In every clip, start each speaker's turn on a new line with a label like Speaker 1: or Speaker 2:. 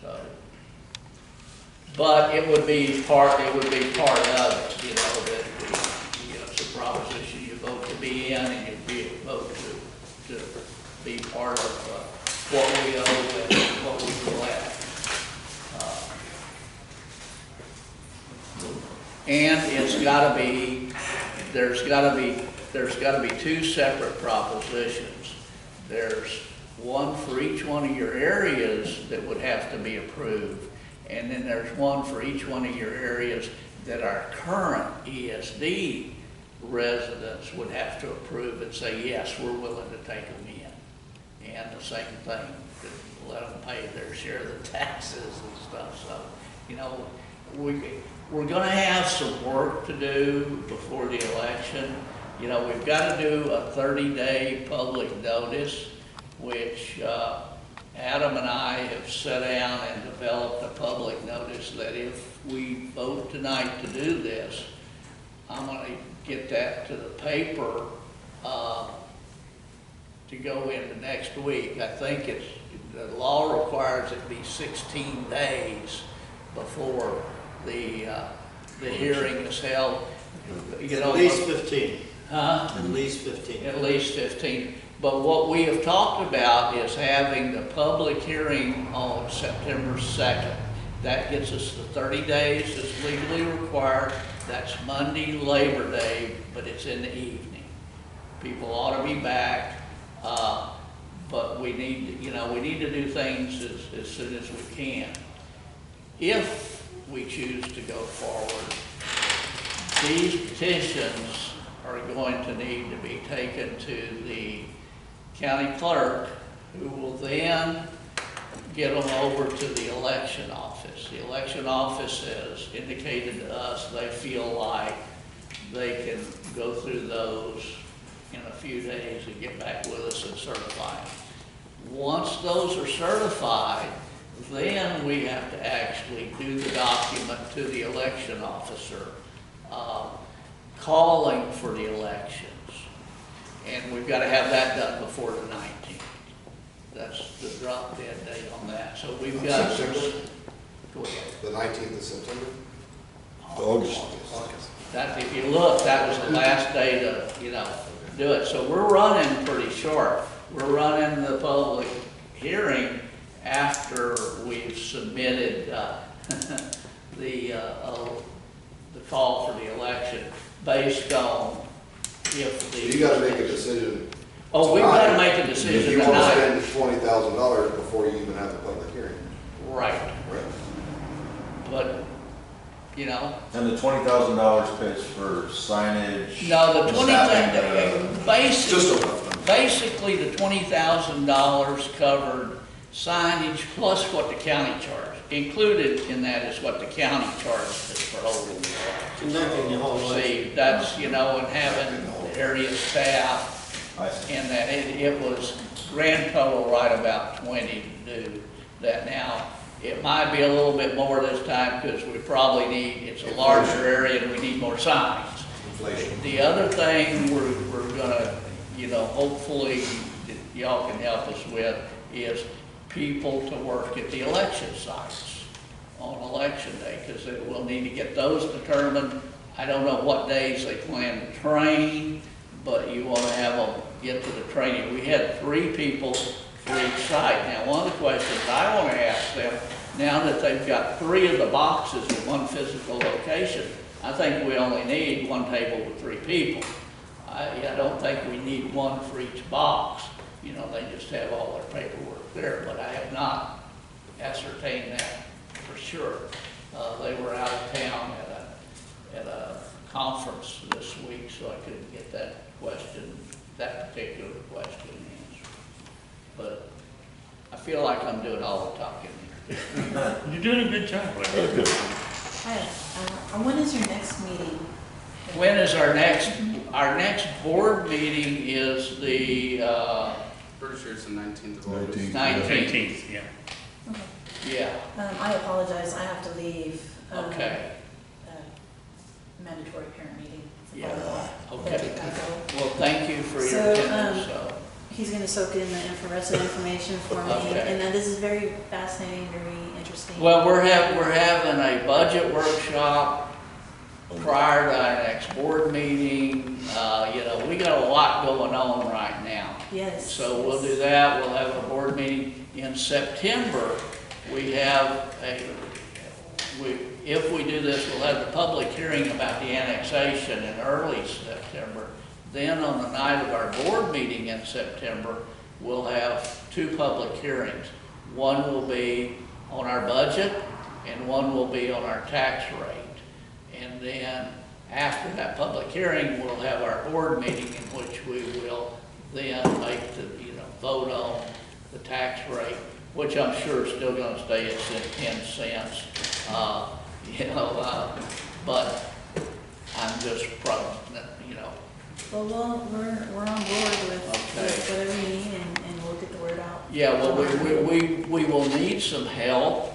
Speaker 1: So, but it would be part of it, you know, that, you know, it's a proposition you vote to be in, and you'd be vote to be part of what we owe and what we collect. And it's got to be, there's got to be two separate propositions. There's one for each one of your areas that would have to be approved, and then there's one for each one of your areas that our current ESD residents would have to approve and say, yes, we're willing to take them in. And the same thing, to let them pay their share of the taxes and stuff. So, you know, we're going to have some work to do before the election. You know, we've got to do a 30-day public notice, which Adam and I have sat down and developed a public notice that if we vote tonight to do this, I'm going to get that to the paper to go into next week. I think the law requires it be 16 days before the hearing is held. You know,
Speaker 2: at least 15.
Speaker 1: Huh?
Speaker 2: At least 15.
Speaker 1: At least 15. But what we have talked about is having the public hearing on September 2nd. That gets us the 30 days that's legally required. That's Monday, Labor Day, but it's in the evening. People ought to be back, but we need, you know, we need to do things as soon as we can. If we choose to go forward, these petitions are going to need to be taken to the county clerk, who will then get them over to the election office. The election office has indicated to us they feel like they can go through those in a few days and get back with us and certify them. Once those are certified, then we have to actually do the document to the election officer, calling for the elections. And we've got to have that done before the 19th. That's the drop dead date on that. So we've got
Speaker 3: September?
Speaker 1: Go ahead.
Speaker 3: The 19th of September?
Speaker 4: August.
Speaker 1: That, if you look, that was the last day to, you know, do it. So we're running pretty short. We're running the public hearing after we've submitted the call for the election, based on if the...
Speaker 3: You got to make a decision.
Speaker 1: Oh, we've got to make a decision
Speaker 3: If you want to
Speaker 1: tonight.
Speaker 3: spend $20,000 before you even have the public hearing.
Speaker 1: Right.
Speaker 3: Right.
Speaker 1: But, you know...
Speaker 4: And the $20,000 pays for signage?
Speaker 1: No, the
Speaker 4: staffing,
Speaker 3: Just a rough number.
Speaker 1: basically the $20,000 covered signage plus what the county charged. Included in that is what the county charges for holding the election.
Speaker 2: Conducting the whole election.
Speaker 1: See, that's, you know, and having the area staff, and that it was grand total right about 20 to do that. Now, it might be a little bit more this time because we probably need, it's a larger area and we need more signs.
Speaker 3: Inflation.
Speaker 1: The other thing we're gonna, you know, hopefully y'all can help us with is people to work at the election sites on election day, because we'll need to get those determined. I don't know what days they plan to train, but you want to have them get to the training. We had 3 people for each site. Now, one of the questions I want to ask them, now that they've got 3 of the boxes in one physical location, I think we only need 1 table with 3 people. I don't think we need 1 for each box. You know, they just have all their paperwork there, but I have not ascertained that for sure. They were out of town at a conference this week, so I couldn't get that particular question answered. But I feel like I'm doing all the talking here.
Speaker 5: You're doing a good job.
Speaker 6: Hi, when is your next meeting?
Speaker 1: When is our next board meeting is the,
Speaker 7: Pretty sure it's the 19th of August.
Speaker 1: 19th.
Speaker 5: Yeah.
Speaker 6: Okay.
Speaker 1: Yeah,
Speaker 6: I apologize, I have to leave.
Speaker 1: okay,
Speaker 6: Mandatory parent meeting.
Speaker 1: Yeah,
Speaker 6: That
Speaker 1: okay.
Speaker 6: I go.
Speaker 1: Well, thank you for your
Speaker 6: So,
Speaker 1: attendance, so.
Speaker 6: He's gonna soak in the rest of the information for me,
Speaker 1: Okay.
Speaker 6: and then this is very fascinating, very interesting.
Speaker 1: Well, we're having a budget workshop prior to our next board meeting. You know, we got a lot going on right now.
Speaker 6: Yes.
Speaker 1: So we'll do that. We'll have a board meeting in September. We have if we do this, we'll have the public hearing about the annexation in early September. Then on the night of our board meeting in September, we'll have 2 public hearings. One will be on our budget and one will be on our tax rate. And then after that public hearing, we'll have our board meeting in which we will then make the, vote on the tax rate, which I'm sure is still gonna stay at 10 cents. But I'm just
Speaker 6: Well, we're on board with
Speaker 1: Okay.
Speaker 6: whatever you need, and we'll get the word out.
Speaker 1: yeah, well, we will need some help.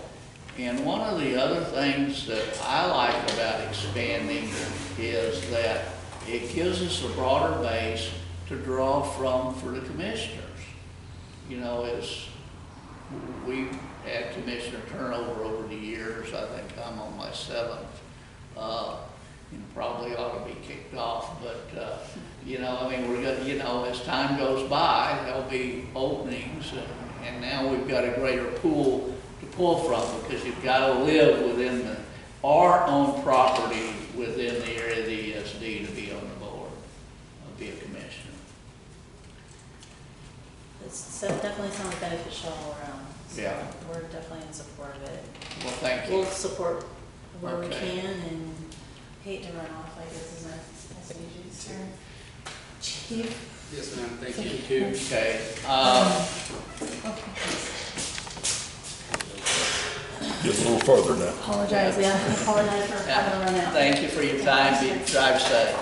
Speaker 1: And one of the other things that I like about expanding is that it gives us a broader base to draw from for the commissioners. We've had commissioner turnover over the years. I think I'm on my 7th. Probably ought to be kicked off, but, we're gonna, as time goes by, there'll be openings, and now we've got a greater pool to pull from, because you've got to live within our own property within the area of the ESD to be on the board, be a commissioner.
Speaker 6: It's definitely sounds beneficial all around. So
Speaker 1: Yeah.
Speaker 6: we're definitely in support of it.
Speaker 1: Well, thank you.
Speaker 6: We'll support where we
Speaker 1: Okay.
Speaker 6: can, and hate to run off, I guess, is my SVG's turn. Chief?
Speaker 7: Yes, ma'am, thank you.
Speaker 1: Okay,
Speaker 5: Get a little further now.
Speaker 6: Apologize, yeah, I apologize for having to run out.
Speaker 1: thank you for your time, drive safe.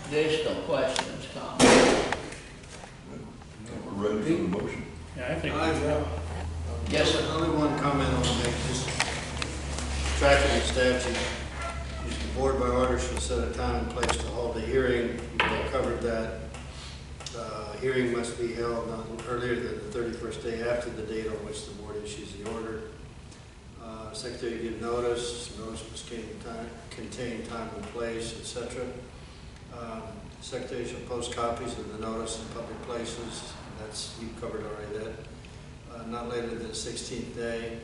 Speaker 1: Additional questions, comments?
Speaker 5: We're ready for the motion.
Speaker 1: Yeah, I think.
Speaker 2: Yes, sir. Only one comment I want to make, just tracking the statute. The board by order shall set a time and place to hold a hearing. We've covered that. Hearing must be held not earlier than the 31st day after the date on which the board issues the order. Secretary give notice must contain time and place, etc. Secretary shall post copies of the notice in public places. You covered already that. Not later than the 16th day,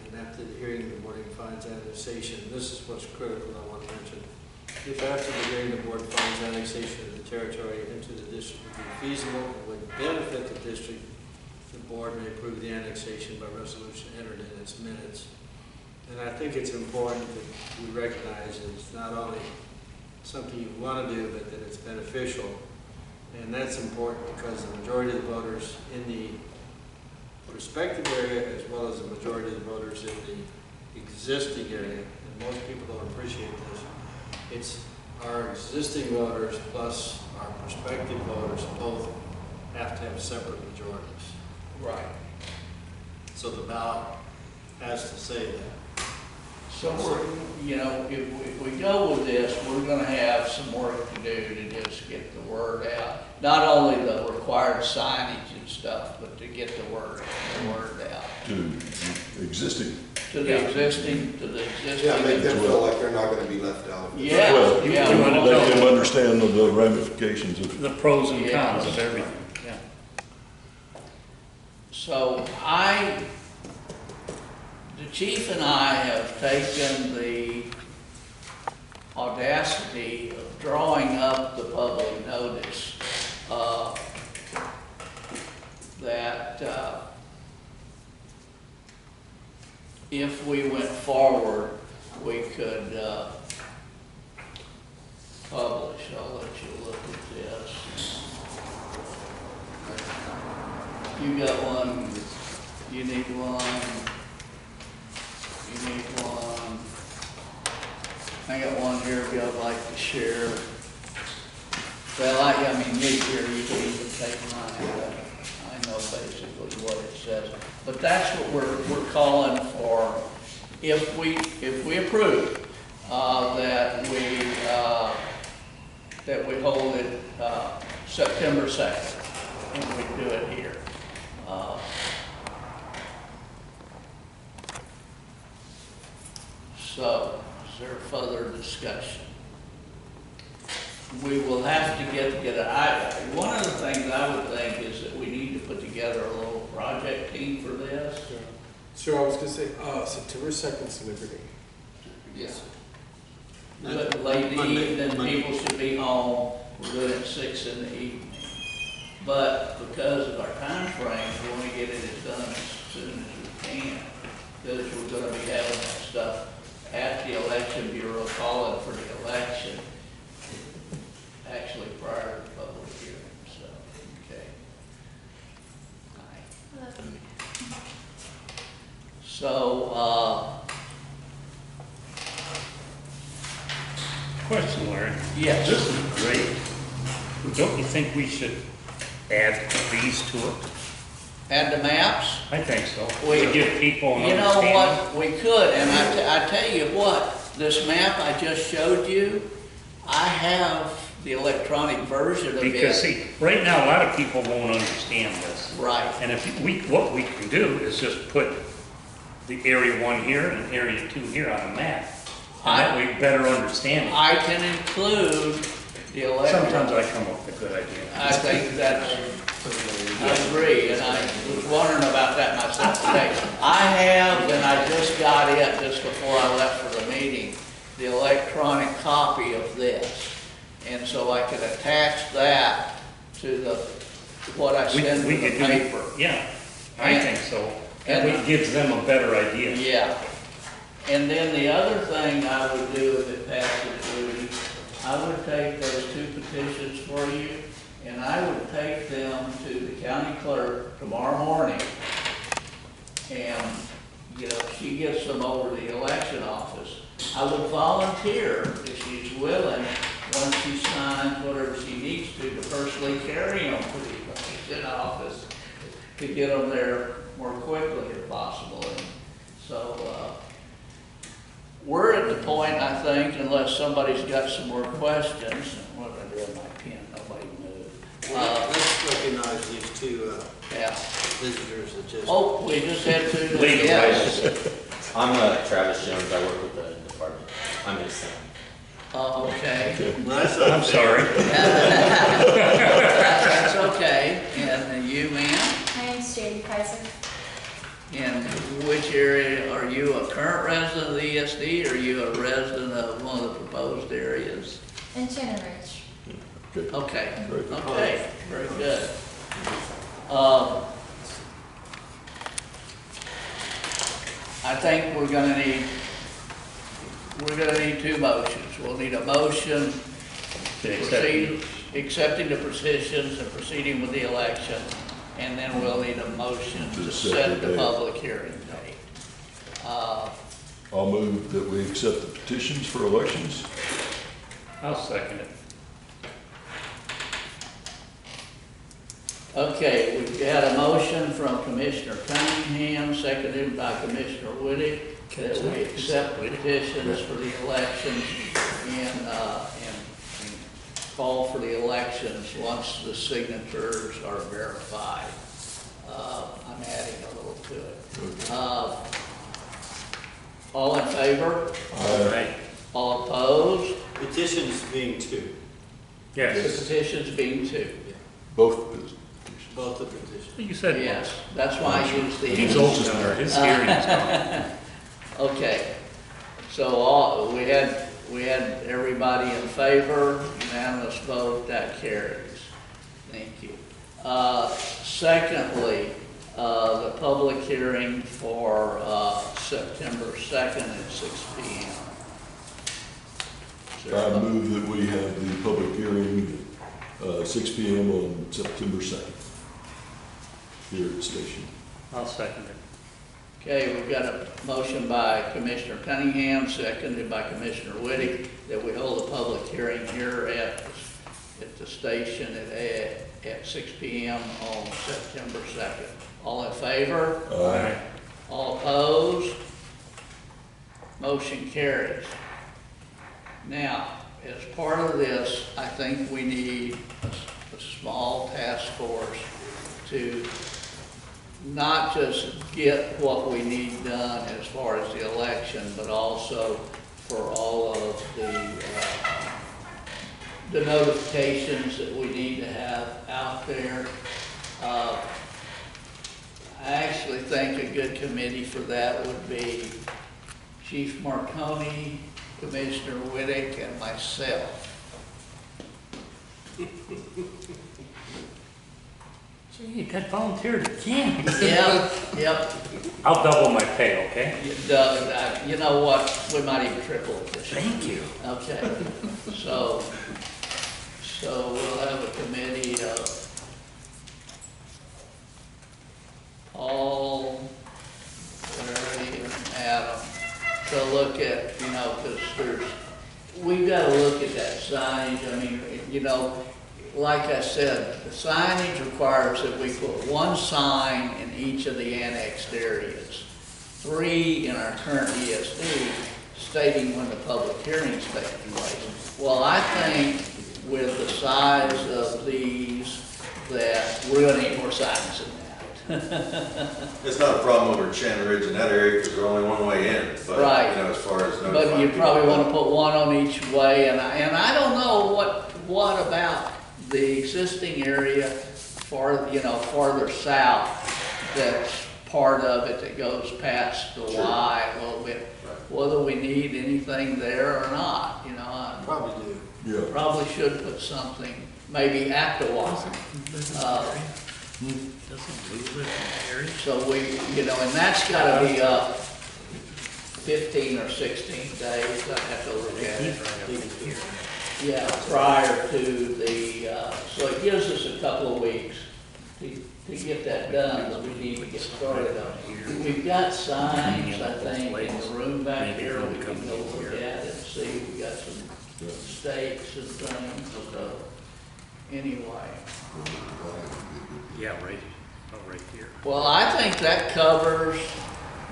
Speaker 2: and after the hearing, the board finds annexation. This is what's critical I want to mention. If after the hearing, the board finds annexation of the territory into the district would be feasible and would benefit the district, the board may approve the annexation by resolution entered in its minutes. And I think it's important that we recognize that it's not only something you want to do, but that it's beneficial. And that's important because the majority of the voters in the prospective area, as well as the majority of the voters in the existing area, and most people don't appreciate this, it's our existing voters plus our prospective voters both have to have separate majorities.
Speaker 1: Right.
Speaker 2: So the ballot has to say that.
Speaker 1: So if we go with this, we're gonna have some work to do to just get the word out. Not only the required signage and stuff, but to get the word out.
Speaker 5: To existing.
Speaker 1: To the existing.
Speaker 3: Yeah, make them feel like they're not gonna be left out.
Speaker 1: Yeah.
Speaker 5: Well,
Speaker 1: Yeah.
Speaker 5: we want to let them understand the ramifications of
Speaker 8: The pros and
Speaker 1: Yeah.
Speaker 8: cons of everything, yeah.
Speaker 1: So the chief and I have taken the audacity of drawing up the public notice that if we went forward, we could publish. I'll let you look at this. You got one, you need one, you need one. I got one here if y'all like to share. Well, you can even take mine. I know basically what it says. But that's what we're calling for. If we approve that we hold it September 2nd, and we do it here. So, is there further discussion? We will have to get together. One of the things I would think is that we need to put together a little project team for this.
Speaker 8: Sure, I was gonna say, September 2nd's Labor Day.
Speaker 1: Yes. Do it late in the evening, people should be home, we'll do it at 6 in the evening. But because of our time frame, we want to get it done as soon as we can, because we're gonna be having that stuff at the election bureau, calling for the election, actually prior to the public hearing, so, okay. All right. So,
Speaker 9: Question, Larry.
Speaker 1: yes.
Speaker 9: This is great. Don't you think we should add these to it?
Speaker 1: Add the maps?
Speaker 9: I think so.
Speaker 1: We-
Speaker 9: To give people an
Speaker 1: You know
Speaker 9: understanding.
Speaker 1: what, we could, and I tell you what, this map I just showed you, I have the electronic version of
Speaker 9: Because
Speaker 1: it.
Speaker 9: see, right now, a lot of people won't understand this.
Speaker 1: Right,
Speaker 9: And if what we can do is just put the area 1 here and area 2 here on a map. And that way better understand it.
Speaker 1: I can include the electronic.
Speaker 9: Sometimes I come up with a good idea.
Speaker 1: I think that's, I agree, and I was wondering about that myself today. I have, and I just got it just before I left for the meeting, the electronic copy of this. And so I could attach that to what I send to
Speaker 9: We
Speaker 1: the
Speaker 9: could do,
Speaker 1: paper.
Speaker 9: yeah, I
Speaker 1: And-
Speaker 9: think so.
Speaker 1: and-
Speaker 9: That way gives them a better idea.
Speaker 1: Yeah. And then the other thing I would do if it passes, Rudy, I would take those 2 petitions for you, and I would take them to the county clerk tomorrow morning. And, you know, she gets them over to the election office. I would volunteer, if she's willing, once she signs whatever she needs to personally carry them to the election office to get them there more quickly if possible. And so, we're at the point, I think, unless somebody's got some more questions, what did I do with my pen? Nobody moved.
Speaker 2: Let's recognize these 2
Speaker 1: Yeah.
Speaker 2: visitors that just.
Speaker 1: Oh, we just had 2.
Speaker 9: Lead the
Speaker 1: Yes.
Speaker 10: I'm Travis Jones. I work with the department. I'm his son.
Speaker 1: Okay.
Speaker 2: Nice.
Speaker 9: I'm sorry.
Speaker 1: That's okay. And you, ma'am?
Speaker 6: My name's Jade Kaiser.
Speaker 1: In which area, are you a current resident of the ESD, or are you a resident of one of the proposed areas?
Speaker 6: In Shannon Ridge.
Speaker 5: Okay.
Speaker 1: Okay,
Speaker 5: Very good.
Speaker 1: okay, very good. I think we're gonna need 2 motions. We'll need a motion to proceed, accepting the petitions and proceeding with the election, and then we'll need a motion to set the public hearing date.
Speaker 5: I'll move that we accept the petitions for elections.
Speaker 9: I'll second it.
Speaker 1: Okay, we've got a motion from Commissioner Cunningham, seconded by Commissioner Whittick, that we accept petitions for the elections and call for the elections once the signatures are verified. I'm adding a little to it. All in favor?
Speaker 9: All right.
Speaker 1: All opposed?
Speaker 2: Petitions being 2,
Speaker 1: The
Speaker 9: Yes.
Speaker 1: petitions being 2.
Speaker 5: Both petitions.
Speaker 2: both the petitions.
Speaker 9: You said
Speaker 1: Yes, that's why I used the.
Speaker 9: he's old enough, his hearing's gone.
Speaker 1: Okay, so we had everybody in favor, unanimous vote, that carries. Thank you. Secondly, the public hearing for September 2nd at 6 p.m. Is there
Speaker 5: I
Speaker 1: a-
Speaker 5: move that we have the public hearing, 6 p.m. on September 2nd, here at the station.
Speaker 9: I'll second it.
Speaker 1: Okay, we've got a motion by Commissioner Cunningham, seconded by Commissioner Whittick, that we hold a public hearing here at the station at 6 p.m. on September 2nd. All in favor?
Speaker 5: Aye.
Speaker 1: All opposed? Motion carries. Now, as part of this, I think we need a small task force to not just get what we need done as far as the election, but also for all of the notifications that we need to have out there. I actually think a good committee for that would be Chief Marconi, Commissioner Whittick, and myself.
Speaker 9: Gee, you got volunteered again.
Speaker 1: Yep.
Speaker 9: I'll double my pay, okay?
Speaker 1: You know what, we might even triple it this year.
Speaker 9: Thank you.
Speaker 1: Okay, so we'll have a committee of Paul, Larry, and Adam to look at, because we've got to look at that signage. I mean, like I said, the signage requires that we put one sign in each of the annexed areas, 3 in our current ESD, stating when the public hearings take place. Well, I think with the size of these, that we're gonna need more signs than that.
Speaker 4: It's not a problem over at Shannon Ridge in that area because they're only one way in. But,
Speaker 1: Right.
Speaker 4: as far as
Speaker 1: But
Speaker 4: notifying
Speaker 1: you probably
Speaker 4: people-
Speaker 1: wanna put one on each way, and I don't know what about the existing area farther south, that's part of it that goes past the Y a little bit, whether we need anything there or not, I
Speaker 2: Probably do.
Speaker 5: Yeah.
Speaker 1: probably should put something, maybe at the Y.
Speaker 9: Doesn't Blue live in that area?
Speaker 1: So and that's gotta be up 15 or 16 days, I'd have to look at it. Yeah, prior to so it gives us a couple of weeks to get that done, but we need to get started on it. We've got signs, I think, in the room back here, we can go look at it and see, we got some stakes and things, so, anyway.
Speaker 9: Yeah, right here.
Speaker 1: Well, I think that covers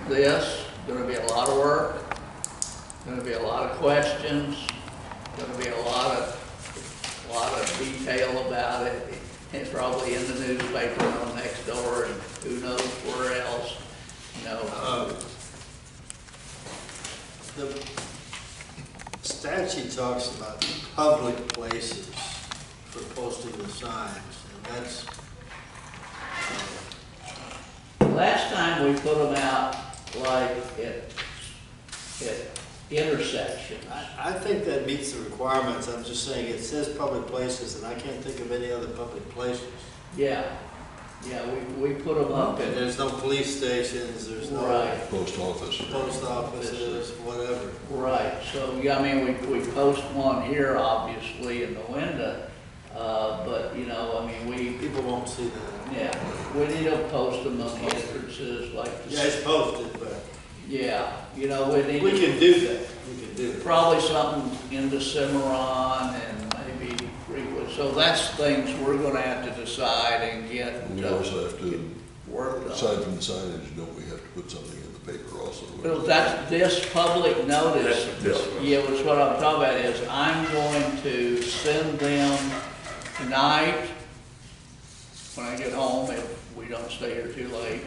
Speaker 1: this. Gonna be a lot of work, gonna be a lot of questions, gonna be a lot of detail about it. It's probably in the newspaper on next door and who knows where else,
Speaker 2: The statute talks about public places for posting the signs, and that's,
Speaker 1: Last time we put them out like at intersections.
Speaker 2: I think that meets the requirements. I'm just saying, it says public places, and I can't think of any other public places.
Speaker 1: Yeah, we put them up
Speaker 2: And
Speaker 1: at,
Speaker 2: there's no police stations, there's no
Speaker 1: right.
Speaker 5: Post office.
Speaker 2: post offices, whatever.
Speaker 1: Right, so, yeah, I mean, we post one here, obviously, in the window, but,
Speaker 2: People won't see that.
Speaker 1: yeah, we need to post them on the entrances, like,
Speaker 2: Yeah, it's posted, but
Speaker 1: yeah, we need
Speaker 2: we
Speaker 1: to,
Speaker 2: can do that. We can do that.
Speaker 1: probably something into Cimarron and maybe Freewood, so that's things we're gonna have to decide and get.
Speaker 5: And we also have to,
Speaker 1: Worked on.
Speaker 5: aside from the signage, don't we have to put something in the paper also?
Speaker 1: Well, that's this public notice.
Speaker 9: That's this one.
Speaker 1: Yeah, which what I'm talking about is I'm going to send them tonight when I get home, if we don't stay here too late.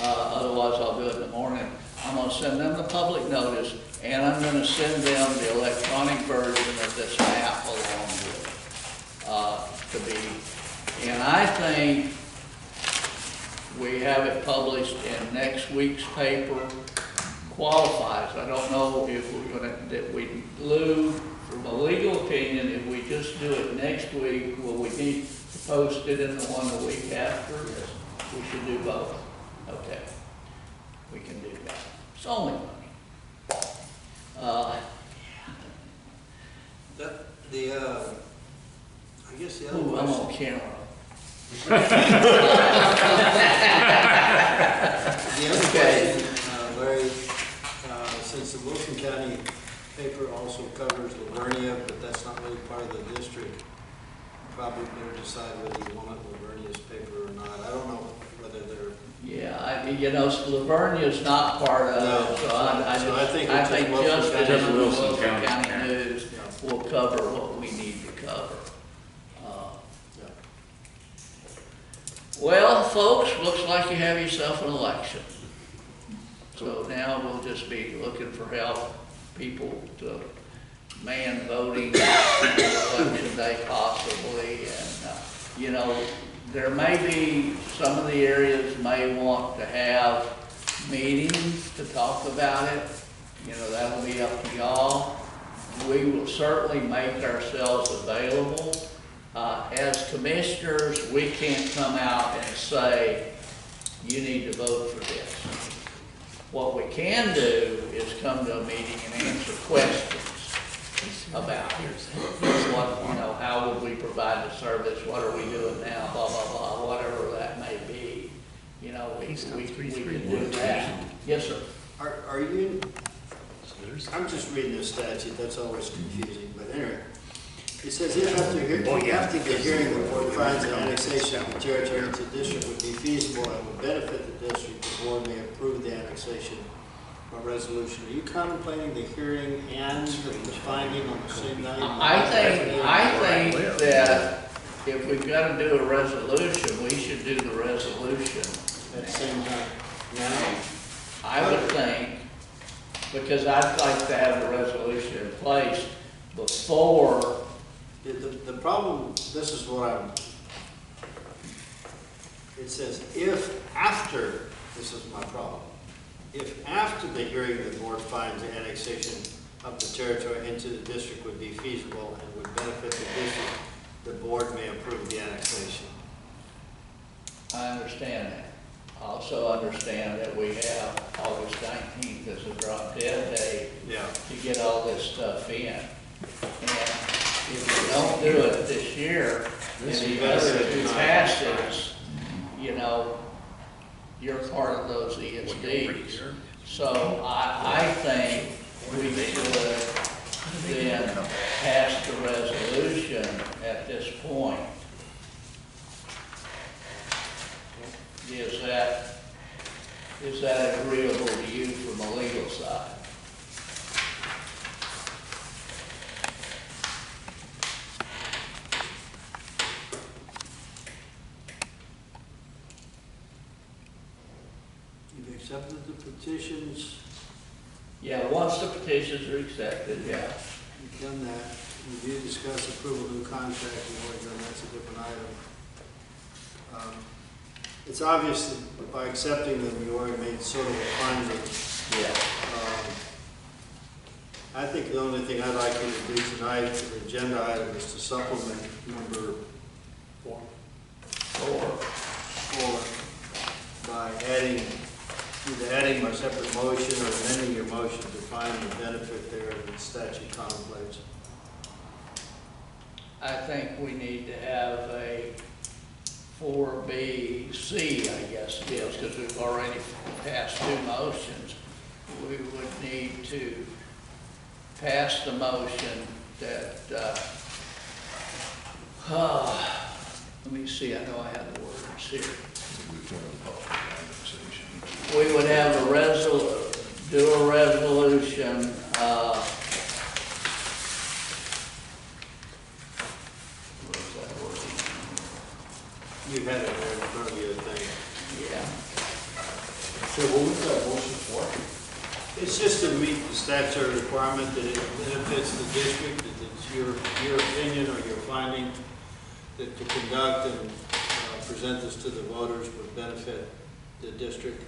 Speaker 1: Otherwise, I'll do it in the morning. I'm gonna send them the public notice, and I'm gonna send them the electronic version of this map along with it, to be. And I think we have it published in next week's paper qualifies. I don't know if we're Lou, from a legal opinion, if we just do it next week, will we need to post it in the one the week after? We should do both. Okay, we can do that. It's only money.
Speaker 2: I guess the other
Speaker 1: Ooh, I'm
Speaker 2: question.
Speaker 1: on camera.
Speaker 2: The other
Speaker 1: Okay.
Speaker 2: question, Larry, since the Wilson County paper also covers Livonia, but that's not really part of the district, probably better decide whether you want Livernia's paper or not. I don't know whether they're,
Speaker 1: Yeah, Livernia's not part of it, so
Speaker 2: I think
Speaker 1: I
Speaker 2: it's
Speaker 1: think
Speaker 2: just
Speaker 1: just
Speaker 2: Wilson
Speaker 1: in
Speaker 2: County.
Speaker 1: the
Speaker 9: Wilson
Speaker 1: Wilson
Speaker 9: County.
Speaker 1: County News will cover what we need to cover.
Speaker 2: yeah.
Speaker 1: Well, folks, looks like you have yourself an election. So now we'll just be looking for help, people to man voting on election day possibly. And, you know, there may be, some of the areas may want to have meetings to talk about it. You know, that'll be up to y'all. We will certainly make ourselves available. As commissioners, we can't come out and say, you need to vote for this. What we can do is come to a meeting and answer questions about what, you know, how would we provide the service, what are we doing now, blah, blah, blah, whatever that may be. You know, we can do that. Yes, sir.
Speaker 2: Are you, I'm just reading this statute, that's always confusing, but anyway. It says if after the hearing, the board finds the annexation of the territory into the district would be feasible and would benefit the district, the board may approve the annexation by resolution. Are you contemplating the hearing and the finding on the same night?
Speaker 1: I think that if we've got to do a resolution, we should do the resolution
Speaker 2: At the same time? Now?
Speaker 1: I would think, because I'd like to have the resolution in place before.
Speaker 2: The problem, this is what it says, if after, this is my problem, if after the hearing the board finds the annexation of the territory into the district would be feasible and would benefit the district, the board may approve the annexation.
Speaker 1: I understand that. I also understand that we have August 19th as a drop dead day to get all this stuff in. And if you don't do it this year, and the other two passes, you know, you're part of those ESDs. So I think we should then pass the resolution at this point. Is that agreeable to you from a legal side?
Speaker 2: You've accepted the petitions,
Speaker 1: Yeah, once the petitions are accepted, yeah.
Speaker 2: you've done that. Review, discuss, approval of new contract, you've already done, that's a different item. It's obvious that by accepting them, you already made sort of a finding.
Speaker 1: Yeah.
Speaker 2: I think the only thing I'd like you to do tonight, the agenda item, is to supplement number 4 by adding, either adding a separate motion or amending your motion to find the benefit there that the statute contemplates.
Speaker 1: I think we need to have a 4BC, I guess it is, because we've already passed 2 motions. We would need to pass the motion that, let me see, I know I have the words here. We would have a do a resolution, where's that wording?
Speaker 2: You had it there in front of you, I think.
Speaker 1: Yeah.
Speaker 8: So what was that motion for?
Speaker 2: It's just to meet the statutory requirement that it benefits the district, that it's your opinion or your finding that to conduct and present this to the voters would benefit the district.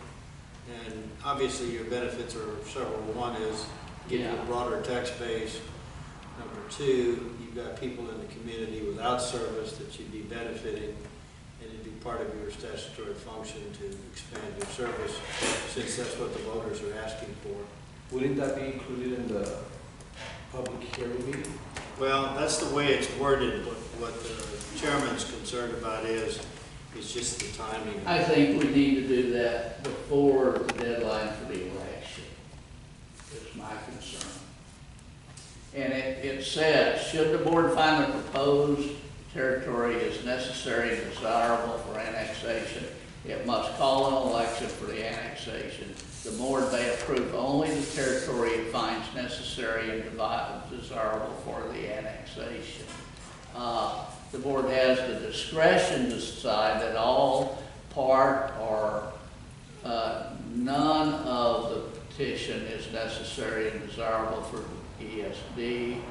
Speaker 2: And obviously your benefits are several. One is getting a broader tax base. Number 2, you've got people in the community without service that you'd be benefiting, and it'd be part of your statutory function to expand your service, since that's what the voters are asking for.
Speaker 8: Wouldn't that be included in the public hearing meeting?
Speaker 2: Well, that's the way it's worded. What the chairman's concerned about is just the timing.
Speaker 1: I think we need to do that before the deadline for the election, is my concern. And it says, should the board find the proposed territory is necessary and desirable for annexation, it must call an election for the annexation. The board may approve only the territory it finds necessary and desirable for the annexation. the board has the discretion to decide that all, part, or none of the petition is necessary and desirable for ESD.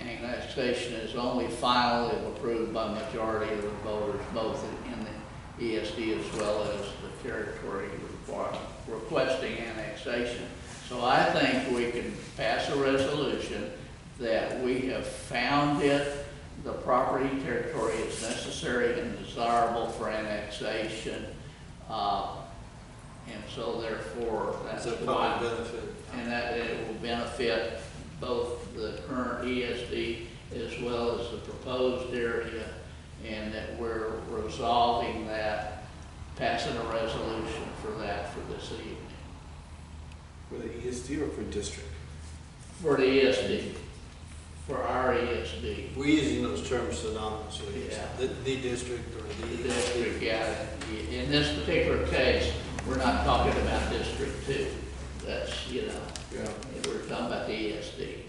Speaker 1: Annexation is only finally approved by majority of the voters, both in the ESD as well as the territory requesting annexation. So I think we can pass a resolution that we have found it, the property territory is necessary and desirable for annexation. And so therefore, that's
Speaker 2: It's a
Speaker 1: why.
Speaker 2: public benefit.
Speaker 1: And that it will benefit both the current ESD as well as the proposed area, and that we're resolving that, passing a resolution for that for this evening.
Speaker 8: For the ESD or for district?
Speaker 1: For the ESD, for our ESD.
Speaker 2: We're using those terms synonymously.
Speaker 1: Yeah.
Speaker 2: The district or
Speaker 1: The
Speaker 2: the.
Speaker 1: district, yeah, in this particular case, we're not talking about District 2. That's, you know,
Speaker 8: Yeah.
Speaker 1: we're talking about the ESD.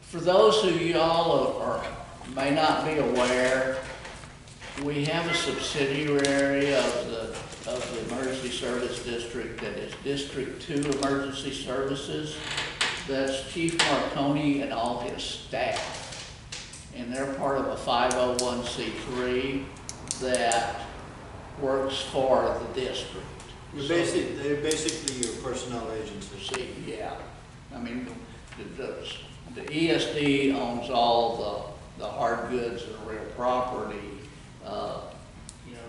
Speaker 1: For those who y'all may not be aware, we have a subsidiary of the Emergency Service District that is District 2 Emergency Services. That's Chief Marconi and all his staff. And they're part of a 501c3 that works for the district.
Speaker 2: They're basically your personnel agency.
Speaker 1: See, yeah. I mean, the ESD owns all the hard goods and real property, you know,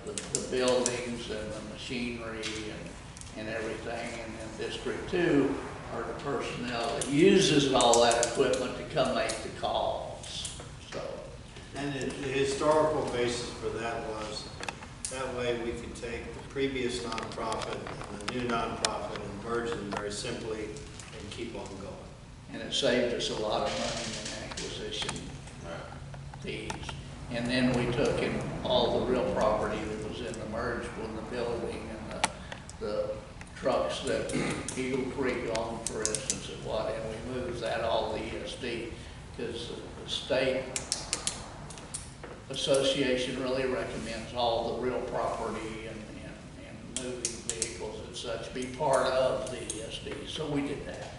Speaker 1: the buildings and the machinery and everything. And then District 2 are the personnel that uses all that equipment to come make the calls. So,
Speaker 2: And the historical basis for that was, that way we could take the previous nonprofit and the new nonprofit and merge them very simply and keep on going.
Speaker 1: and it saved us a lot of money in acquisition fees. And then we took in all the real property that was in the merged one, the building and the trucks that Eagle Creek owned, for instance, and we moved that all to ESD, because the state association really recommends all the real property and moving vehicles and such be part of the ESD. So we did that.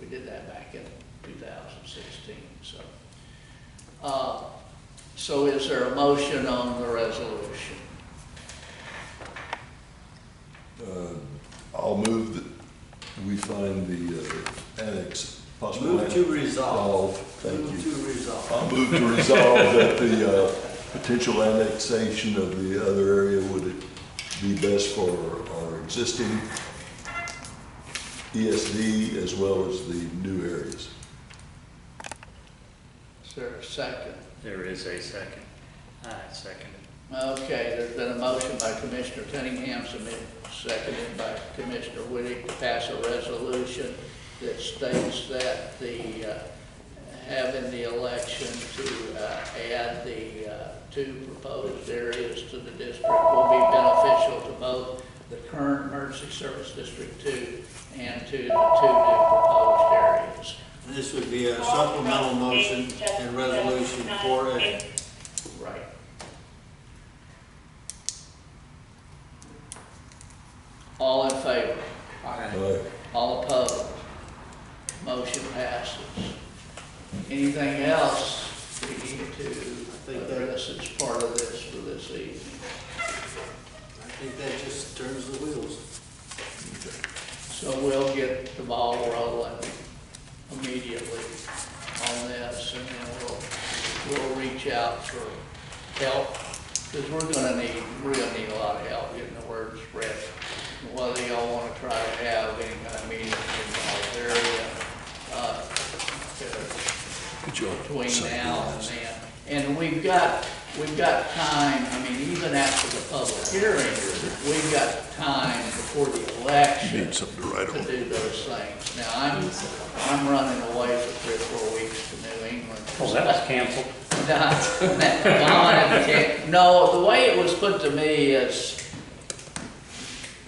Speaker 1: We did that back in 2016. So is there a motion on the resolution?
Speaker 5: I'll move that we find the annex possible.
Speaker 2: Move to resolve.
Speaker 5: Thank
Speaker 2: Move
Speaker 5: you.
Speaker 2: to resolve.
Speaker 5: I'll move to resolve that the potential annexation of the other area would be best for our existing ESD as well as the new areas.
Speaker 1: Is there a second?
Speaker 9: There is a second. I second it.
Speaker 1: Okay, there's been a motion by Commissioner Cunningham, seconded by Commissioner Whittick to pass a resolution that states that having the election to add the two proposed areas to the district will be beneficial to both the current Emergency Service District 2 and to the two new proposed areas.
Speaker 2: And this would be a supplemental motion and resolution 4A.
Speaker 1: Right. All in favor?
Speaker 5: Aye.
Speaker 1: All opposed? Motion passes. Anything else we need to address as part of this for this evening?
Speaker 2: I think that just turns the wheels.
Speaker 1: So we'll get the ball rolling immediately on this, and then we'll reach out for help, because we're gonna need a lot of help getting the word spread. Whether y'all wanna try to have any kind of meetings in the area, between now and then. And we've got time, I mean, even after the public hearing, we've got time before the election
Speaker 5: Need something to write on.
Speaker 1: to do those things. Now, I'm running away for 3 or 4 weeks to New England.
Speaker 9: Oh, that was canceled.
Speaker 1: No, the way it was put to me is,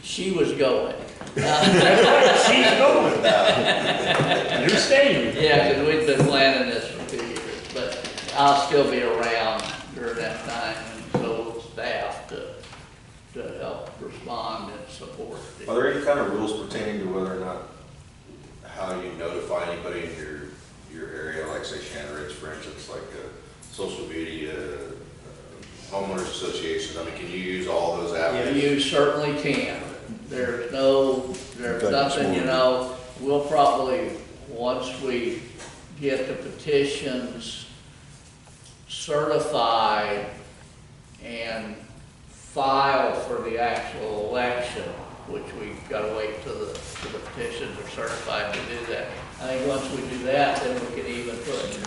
Speaker 1: she was going.
Speaker 9: She's going. You're staying.
Speaker 1: Yeah, because we've been planning this for 2 years, but I'll still be around during that time, and so will staff to help respond and support.
Speaker 4: Are there any kind of rules pertaining to whether or not, how you notify anybody in your area, like say Shannon Ridge, for instance, like social media, homeowners associations? I mean, can you use all those avenues?
Speaker 1: You certainly can. There's nothing, you know, we'll probably, once we get the petitions certified and filed for the actual election, which we've got to wait till the petitions are certified to do that. I think once we do that, then we can even put in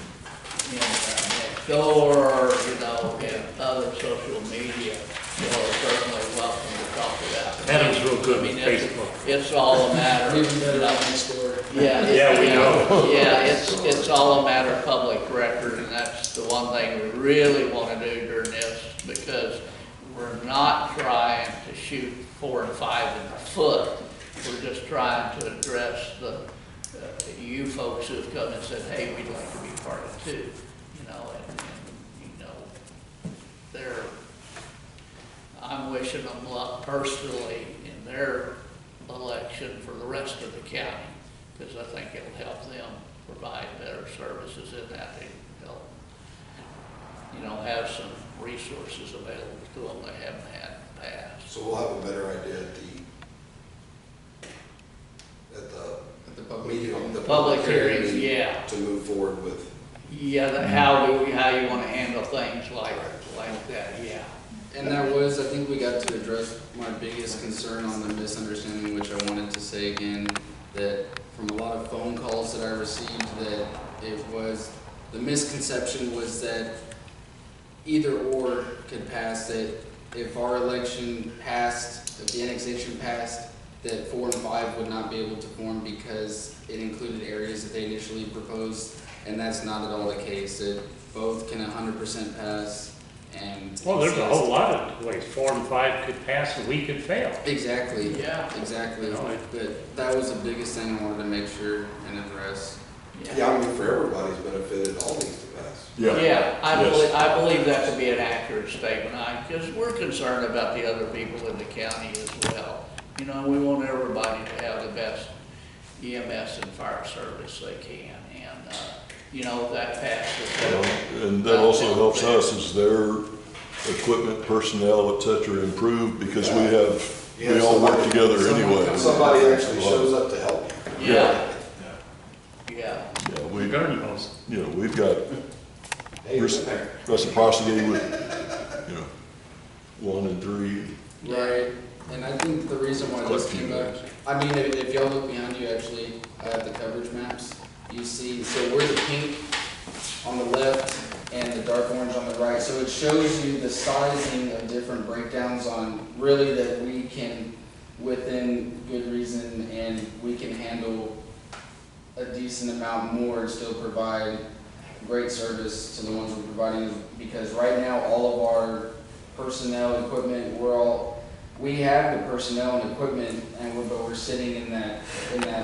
Speaker 1: next door, you know, and other social media. You're certainly welcome to talk about it.
Speaker 9: Adam's real good
Speaker 1: I mean,
Speaker 9: with Facebook.
Speaker 1: It's all a matter of,
Speaker 8: Even better next door.
Speaker 1: yeah.
Speaker 9: Yeah, we know.
Speaker 1: Yeah, it's all a matter of public record, and that's the one thing we really want to do during this, because we're not trying to shoot 4 and 5 in the foot. We're just trying to address you folks who've come and said, hey, we'd like to be part of it too, you know, and you know, I'm wishing them luck personally in their election for the rest of the county, because I think it'll help them provide better services in that. They help, you know, have some resources available to them they haven't had in the past.
Speaker 3: So we'll have a better idea at
Speaker 8: At the public
Speaker 3: meeting, the
Speaker 1: Public hearings,
Speaker 3: hearing
Speaker 1: yeah.
Speaker 3: to move forward with.
Speaker 1: Yeah, how you want to handle things like that, yeah.
Speaker 7: And that was, I think we got to address my biggest concern on the misunderstanding, which I wanted to say again, that from a lot of phone calls that I received, that it was, the misconception was that either or could pass, that if our election passed, if the annexation passed, that 4 and 5 would not be able to form because it included areas that they initially proposed, and that's not at all the case. That both can 100% pass, and
Speaker 9: Well, there's a whole lot of ways. 4 and 5 could pass and we could fail.
Speaker 7: exactly,
Speaker 1: Yeah.
Speaker 7: exactly.
Speaker 9: No,
Speaker 7: But that was the biggest thing I wanted to make sure and address.
Speaker 3: Yeah, I mean, for everybody's benefit, it all needs to pass.
Speaker 5: Yeah.
Speaker 1: Yeah,
Speaker 5: Yes.
Speaker 1: I believe that to be an accurate statement, because we're concerned about the other people in the county as well. You know, we want everybody to have the best EMS and fire service they can, and, you know, that passes.
Speaker 5: And that also helps us as their equipment, personnel, et cetera, improve because we all work together anyway.
Speaker 3: Somebody actually shows up to help you.
Speaker 1: Yeah. Yeah.
Speaker 5: Yeah,
Speaker 9: We're guarding those.
Speaker 5: you know, we've got
Speaker 3: Hey, you're in there.
Speaker 5: reciprocity with, you know, 1 and 3.
Speaker 7: Right, and I think the reason why this
Speaker 5: Click
Speaker 7: came
Speaker 5: you
Speaker 7: up,
Speaker 5: guys.
Speaker 7: I mean, if y'all look behind you, actually, I have the coverage maps. You see, so we're the pink on the left and the dark orange on the right. So it shows you the sizing of different breakdowns on really that we can, within good reason, and we can handle a decent amount more and still provide great service to the ones we're providing. Because right now, all of our personnel, equipment, we have the personnel and equipment, but we're sitting in that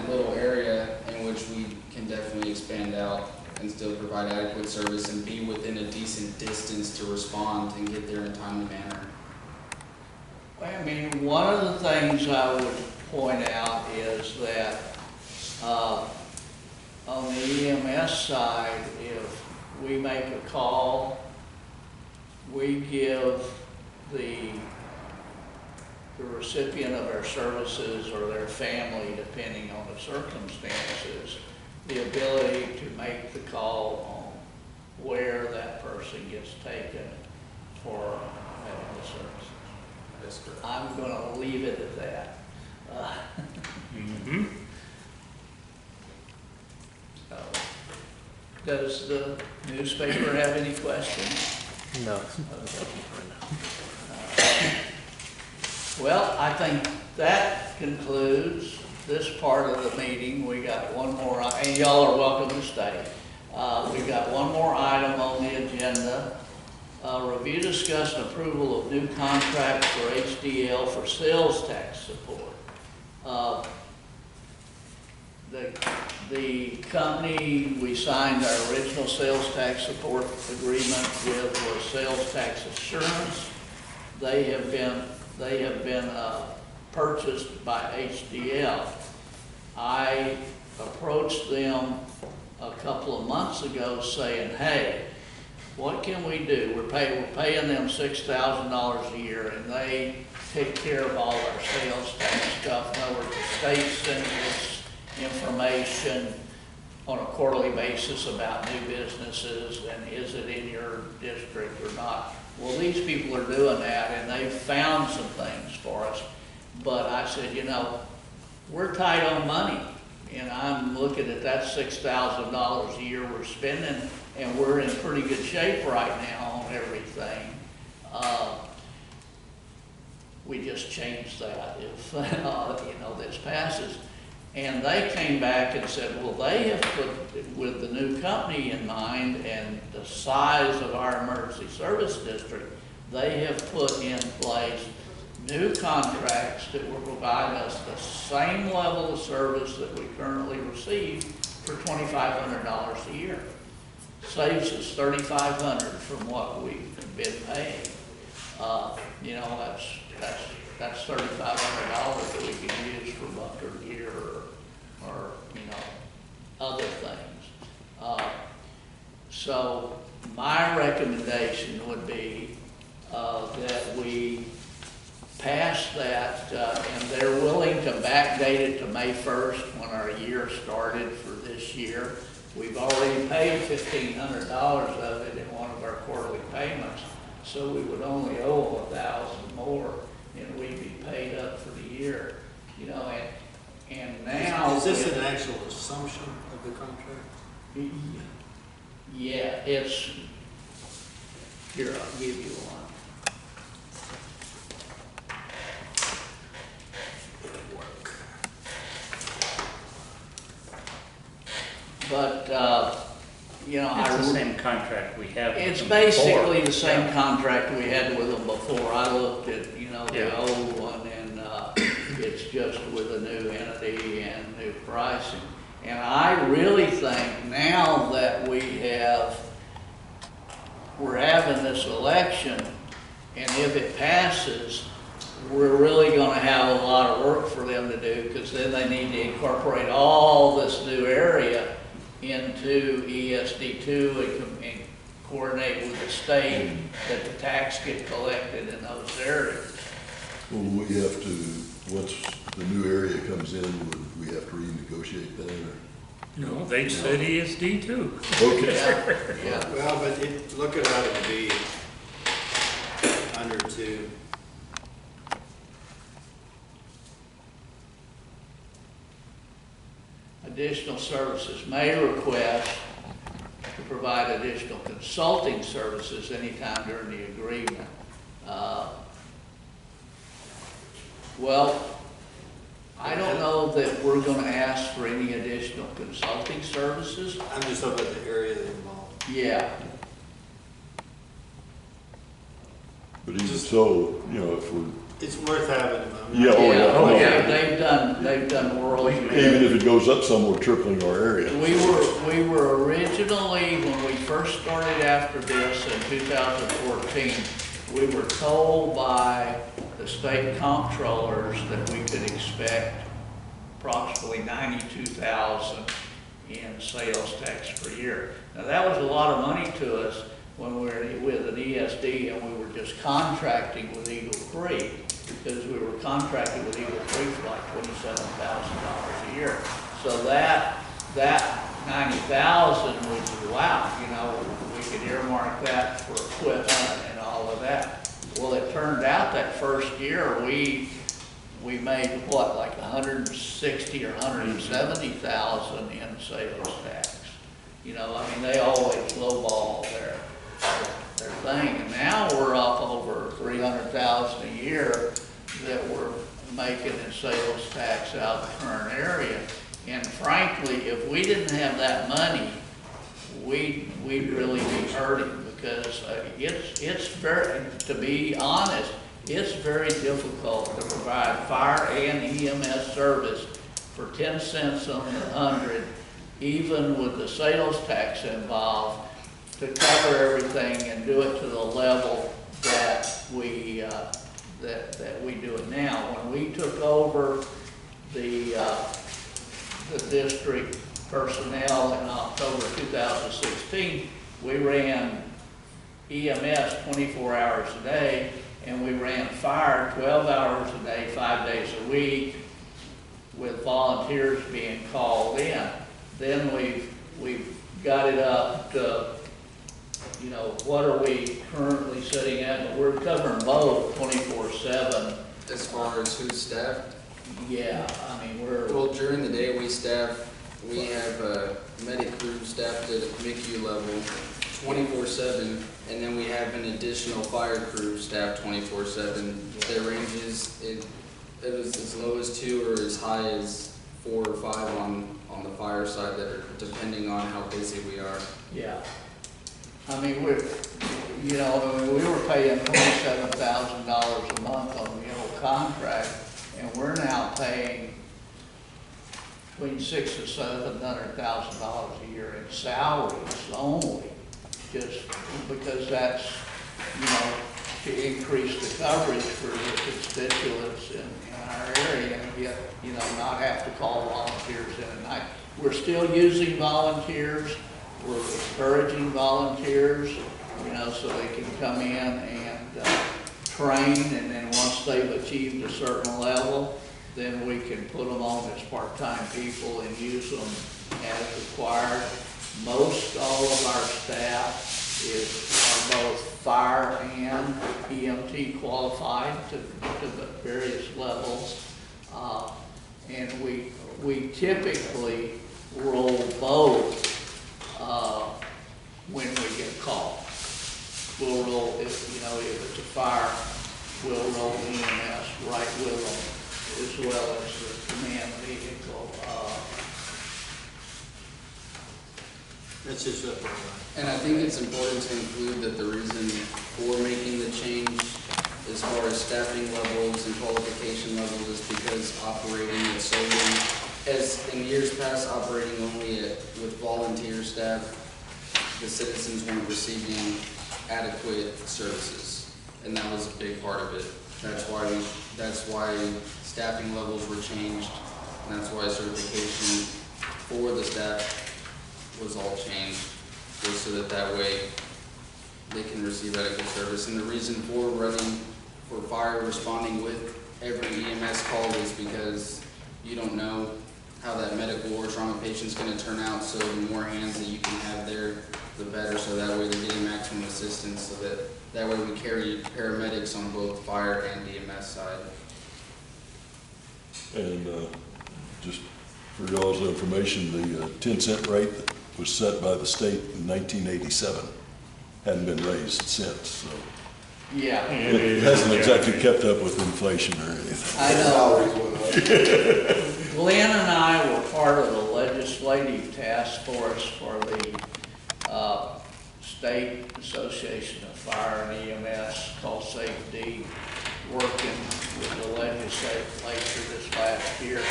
Speaker 7: little area in which we can definitely expand out and still provide adequate service and be within a decent distance to respond and get there in a timely manner.
Speaker 1: Well, I mean, one of the things I would point out is that on the EMS side, if we make a call, we give the recipient of our services or their family, depending on the circumstances, the ability to make the call on where that person gets taken for medical services.
Speaker 7: That's correct.
Speaker 1: I'm going to leave it at that.
Speaker 9: Mm-hmm.
Speaker 1: So, does the newspaper have any questions?
Speaker 10: No.
Speaker 1: Well, I think that concludes this part of the meeting. We got one more, and y'all are welcome to stay. We got one more item on the agenda. Review, discuss, and approval of new contracts for HDL for sales tax support. The The company we signed our original sales tax support agreement with was Sales Tax Assurance. They have been purchased by HDL. I approached them a couple of months ago saying, hey, what can we do? We're paying them $6,000 a year, and they take care of all our sales tax stuff. In other words, the state sends us information on a quarterly basis about new businesses and is it in your district or not. Well, these people are doing that, and they've found some things for us. But I said, you know, we're tight on money, and I'm looking at that $6,000 a year we're spending, and we're in pretty good shape right now on everything. We just changed that if, you know, this passes. And they came back and said, well, they have put, with the new company in mind and the size of our emergency service district, they have put in place new contracts that will provide us the same level of service that we currently receive for $2,500 a year. Saves us $3,500 from what we've been paying. You know, that's $3,500 that we can use for bunker gear or you know, other things. So my recommendation would be that we pass that, and they're willing to backdate it to May 1st when our year started for this year. We've already paid $1,500 of it in one of our quarterly payments, so we would only owe $1,000 more, and we'd be paid up for the year. You know, and now
Speaker 2: Is this an actual assumption of the contract?
Speaker 1: Yeah, it's here. I'll give you one. But, you know,
Speaker 9: It's the same contract we have with
Speaker 1: it's
Speaker 9: them
Speaker 1: basically
Speaker 9: before.
Speaker 1: the same
Speaker 9: Yeah.
Speaker 1: contract we had with them before. I looked at, you know, the
Speaker 9: Yeah.
Speaker 1: old one, and it's just with a new entity and new pricing. And I really think now that we're having this election, and if it passes, we're really gonna have a lot of work for them to do, because then they need to incorporate all this new area into ESD2 and coordinate with the state that the tax get collected in those areas.
Speaker 5: Well, we have to, once the new area comes in, would we have to renegotiate that or?
Speaker 9: No, they said ESD too.
Speaker 5: Okay.
Speaker 1: Yeah.
Speaker 2: Well, but look at how it would be under 2.
Speaker 1: Additional services may request to provide additional consulting services anytime during the agreement. Well, I don't know that we're gonna ask for any additional consulting services.
Speaker 2: I'm just talking about the area involved.
Speaker 1: Yeah,
Speaker 5: But even so, you know, if we're,
Speaker 2: It's worth having them. I mean,
Speaker 5: Yeah, oh, yeah.
Speaker 1: oh,
Speaker 5: yeah.
Speaker 1: yeah, they've done world.
Speaker 5: even if it goes up some, we're tripling our area.
Speaker 1: We were originally, when we first started after this in 2014, we were told by the state comptrollers that we could expect approximately 92,000 in sales tax per year. Now that was a lot of money to us when we were with an ESD and we were just contracting with Eagle Creek, because we were contracted with Eagle Creek for like $27,000 a year. So that 90,000 was, wow, you know, we could earmark that for equipment and all of that. Well, it turned out that first year we made what, like 160 or 170,000 in sales tax. You know, I mean, they always lowball their thing, and now we're up over 300,000 a year that we're making in sales tax out of the current area. And frankly, if we didn't have that money, we'd really be hurting, because it's very, to be honest, it's very difficult to provide fire and EMS service for 10 cents on the 100 even with the sales tax involved, to cover everything and do it to the level that we, that we do it now. When we took over the district personnel in October 2016, we ran EMS 24 hours a day, and we ran fire 12 hours a day, 5 days a week, with volunteers being called in. Then we've got it up to, you know, what are we currently sitting at? We're covering both 24/7.
Speaker 7: As far as who's staffed,
Speaker 1: Yeah, I mean, we're,
Speaker 7: well, during the day, we have a medic crew staffed at MICU level 24/7, and then we have an additional fire crew staffed 24/7. Their ranges, it was as low as 2 or as high as 4 or 5 on the fire side, that are depending on how busy we are.
Speaker 1: yeah. I mean, we were paying $27,000 a month on the old contract, and we're now paying between $600,000 and $700,000 a year in salaries only, just because that's, you know, to increase the coverage for the constituents in our area, and yet, you know, not have to call volunteers in at night. We're still using volunteers. We're encouraging volunteers, you know, so they can come in and train, and then once they've achieved a certain level, then we can put them on as part-time people and use them as required. Most all of our staff are both fire and EMT qualified to the various levels. And we typically roll both when we get called. We'll roll, if it's a fire, we'll roll EMS right with them, as well as the command vehicle.
Speaker 2: That's just up there.
Speaker 7: And I think it's important to include that the reason for making the change as far as staffing levels and qualification levels is because operating at solely, as in years past, operating only with volunteer staff, the citizens weren't receiving adequate services, and that was a big part of it. That's why staffing levels were changed, and that's why certification for the staff was all changed, just so that way they can receive adequate service. And the reason for running for fire responding with every EMS call is because you don't know how that medical or trauma patient's going to turn out, so the more hands that you can have there, the better, so that way they're getting maximum assistance, so that way we carry paramedics on both fire and EMS side.
Speaker 5: And just for y'all's information, the 10-cent rate that was set by the state in 1987 hadn't been raised since, so
Speaker 1: Yeah,
Speaker 5: it hasn't exactly kept up with inflation or anything.
Speaker 1: I know.
Speaker 3: Salaries went up.
Speaker 1: Glenn and I were part of the legislative task force for the State Association of Fire and EMS called Safety, working with the legislature this last year.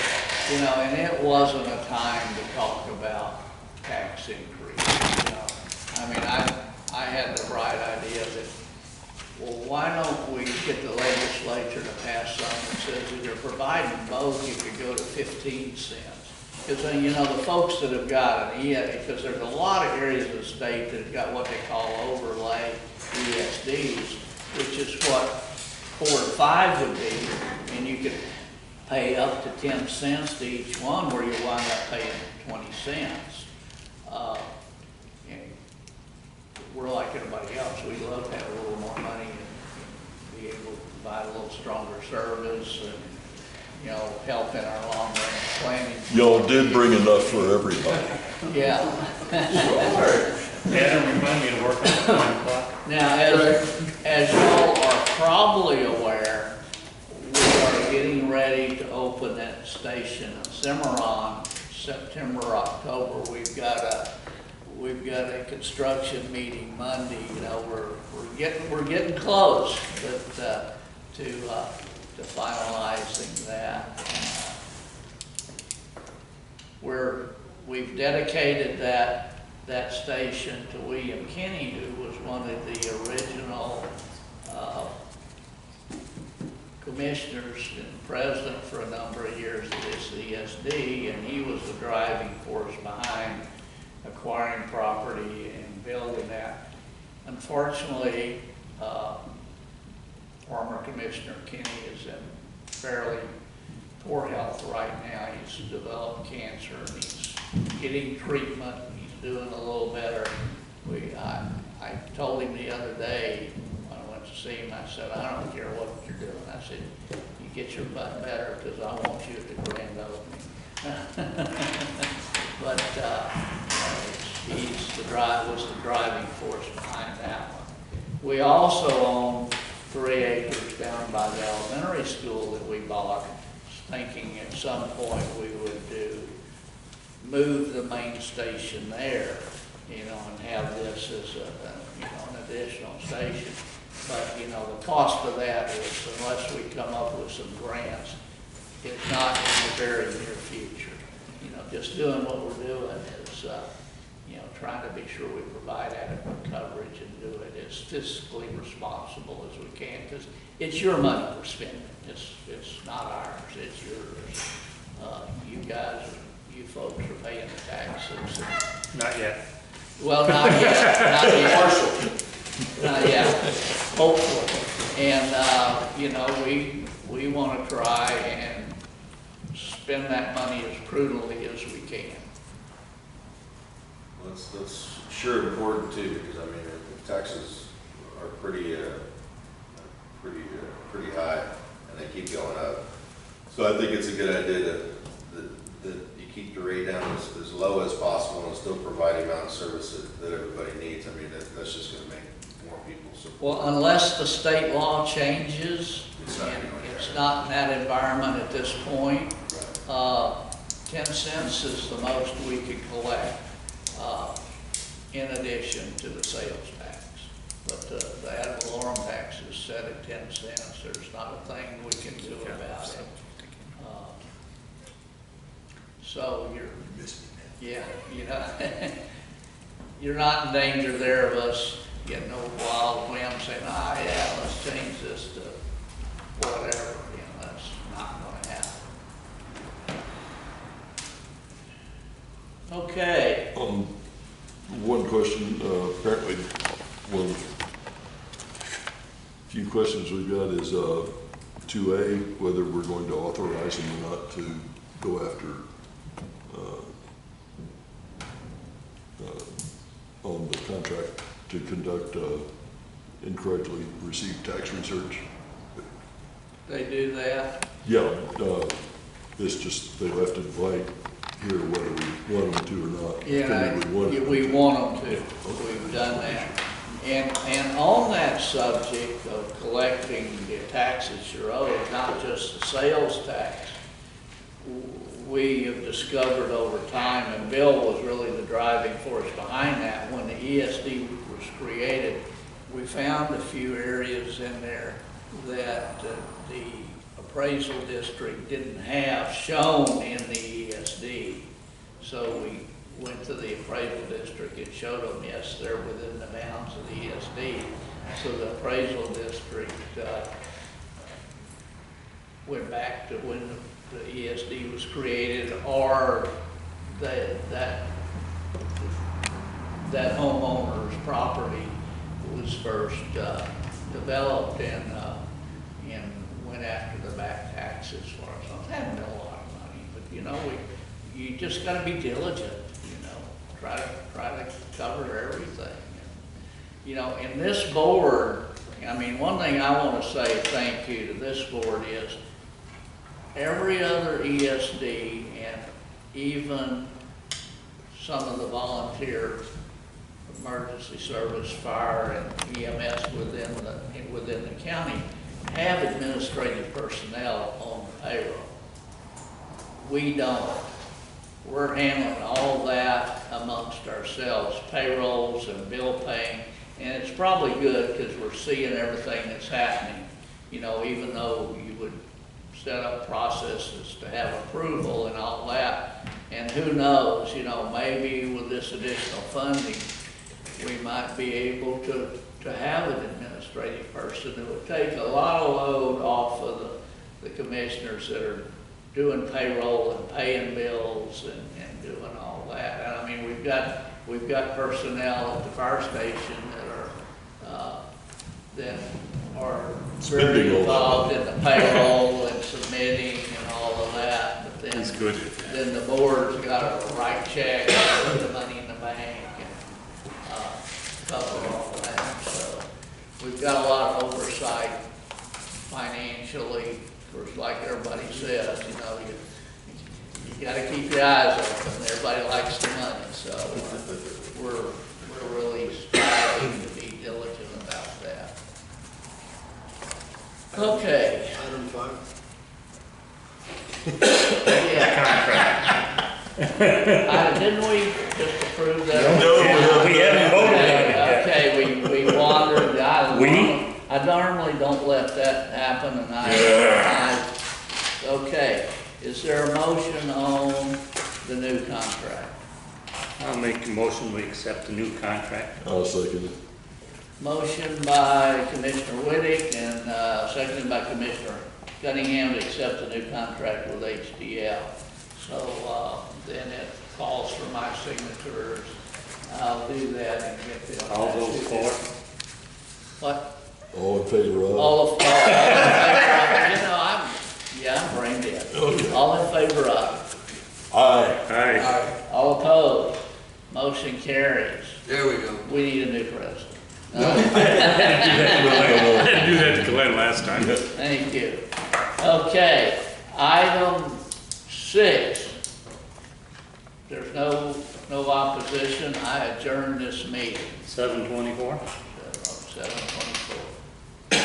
Speaker 1: You know, and it wasn't a time to talk about tax increase. You know, I mean, I had the bright idea that, well, why don't we get the legislature to pass something that says if you're providing both, you could go to 15 cents. Because then, you know, the folks that have got an because there's a lot of areas of the state that have got what they call overlay ESDs, which is what 4 to 5 would be, and you could pay up to 10 cents to each one, where you wind up paying 20 cents. And we're like everybody else. We love to have a little more money and be able to provide a little stronger service and, you know, help in our long-range planning.
Speaker 5: Y'all did bring enough for everybody.
Speaker 1: Yeah.
Speaker 9: Yeah, don't remind me to work on the 1 o'clock.
Speaker 1: Now, as y'all are probably aware, we are getting ready to open that station in Cimarron, September, October. We've got a construction meeting Monday. You know, we're getting close, but to finalizing that. we've dedicated that station to William Kinney, who was one of the original commissioners and president for a number of years of this ESD, and he was the driving force behind acquiring property and building that. Unfortunately, former Commissioner Kinney is in fairly poor health right now. He's developed cancer and he's getting treatment. He's doing a little better. I told him the other day when I went to see him, I said, I don't care what you're doing. I said, you get your butt better because I want you at the grand opening. But was the driving force behind that one. We also own 3 acres down by the elementary school that we bought, thinking at some point we would move the main station there, you know, and have this as an additional station. But, you know, the cost of that is, unless we come up with some grants, it's not in the very near future. You know, just doing what we're doing is, you know, trying to be sure we provide adequate coverage and do it as fiscally responsible as we can, because it's your money we're spending. It's not ours, it's yours. You guys, you folks are paying the taxes.
Speaker 9: Not yet.
Speaker 1: Well, not yet, not yet. Not yet, hopefully. And, you know, we want to try and spend that money as prudently as we can.
Speaker 4: Well, that's sure important too, because I mean, the taxes are pretty high, and they keep going up. So I think it's a good idea that you keep the rate down as low as possible and still provide the amount of service that everybody needs. I mean, that's just going to make more people support.
Speaker 1: Well, unless the state law changes,
Speaker 4: and
Speaker 1: it's not in that environment at this point.
Speaker 4: Right.
Speaker 1: 10 cents is the most we can collect, in addition to the sales tax. But the ad valorem tax is set at 10 cents. There's not a thing we can do about it. So yeah, you know, you're not in danger there of us getting no wild whim saying, yeah, let's change this to whatever. You know, that's not going to happen. Okay.
Speaker 5: One question, apparently, one of the few questions we've got is 2A, whether we're going to authorize them or not to go after on the contract to conduct incorrectly received tax research.
Speaker 1: They do that?
Speaker 5: Yeah, it's just they left it blank here whether we want them to or not.
Speaker 1: Yeah, we want them to. We've done that. And on that subject of collecting the taxes you're owed, not just the sales tax, we have discovered over time, and Bill was really the driving force behind that, when the ESD was created, we found a few areas in there that the appraisal district didn't have shown in the ESD. So we went to the appraisal district and showed them, yes, they're within the bounds of the ESD. So the appraisal district went back to when the ESD was created, or that homeowner's property was first developed and went after the back taxes for us. I haven't been a lot of money, but you know, you just got to be diligent. You know, try to cover everything. You know, in this board, I mean, one thing I want to say thank you to this board is every other ESD and even some of the volunteer emergency service, fire, and EMS within the county have administrative personnel on the payroll. We don't. We're handling all that amongst ourselves, payrolls and bill paying, and it's probably good because we're seeing everything that's happening. You know, even though you would set up processes to have approval and all that, And who knows, you know, maybe with this additional funding, we might be able to have an administrative person who would take a lot of load off of the commissioners that are doing payroll and paying bills and doing all that. And I mean, we've got personnel at the fire station that are
Speaker 5: Spending
Speaker 1: very
Speaker 5: all that
Speaker 1: involved in the payroll and submitting and all of that. But then,
Speaker 9: He's good at that.
Speaker 1: then the board's got to write checks, put the money in the bank, and cover all of that. So we've got a lot of oversight financially. Of course, like everybody says, you know, you got to keep your eyes open. Everybody likes the money, so we're really striving to be diligent about that. Okay.
Speaker 2: Item 5.
Speaker 1: Yeah. Didn't we just approve that?
Speaker 5: No,
Speaker 9: We haven't voted on it yet.
Speaker 1: Okay, we wandered.
Speaker 9: We?
Speaker 1: I normally don't let that happen, and okay. Is there a motion on the new contract?
Speaker 9: I'll make a motion, we accept the new contract.
Speaker 5: I'll second it.
Speaker 1: Motion by Commissioner Whittick and seconded by Commissioner Cunningham to accept the new contract with HDL. So then it calls for my signatures. I'll do that and get them.
Speaker 9: All those for?
Speaker 1: What?
Speaker 5: All in favor of?
Speaker 1: All in favor of, you know, I'm brain dead.
Speaker 5: Okay.
Speaker 1: All in favor of?
Speaker 5: Aye.
Speaker 9: Aye.
Speaker 1: All opposed? Motion carries.
Speaker 2: There we go.
Speaker 1: We need a new president.
Speaker 9: I didn't do that to Glenn last time.
Speaker 1: Thank you. Okay, item 6. There's no opposition. I adjourn this meeting.
Speaker 9: 7:24?
Speaker 1: 7:24.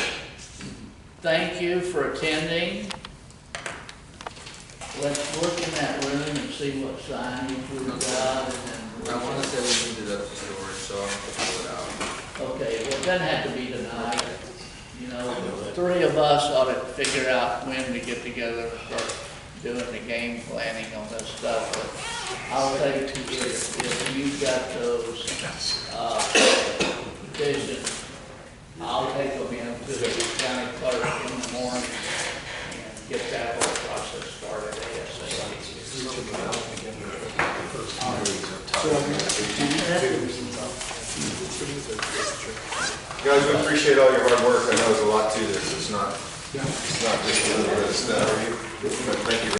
Speaker 1: Thank you for attending. Let's look in that room and see what signage we've got, and then.
Speaker 8: I want to say we needed up to storage, so I'll pull it out.
Speaker 1: Okay, well, it doesn't have to be tonight. You know, the 3 of us ought to figure out when to get together and start doing the game planning on this stuff. But I'll take, if you've got those petitions, I'll take them in to the county clerk in the morning and get that whole process started ASAP.
Speaker 4: Guys, we appreciate all your hard work. I know there's a lot to this. It's not just a little bit of stuff. But thank you.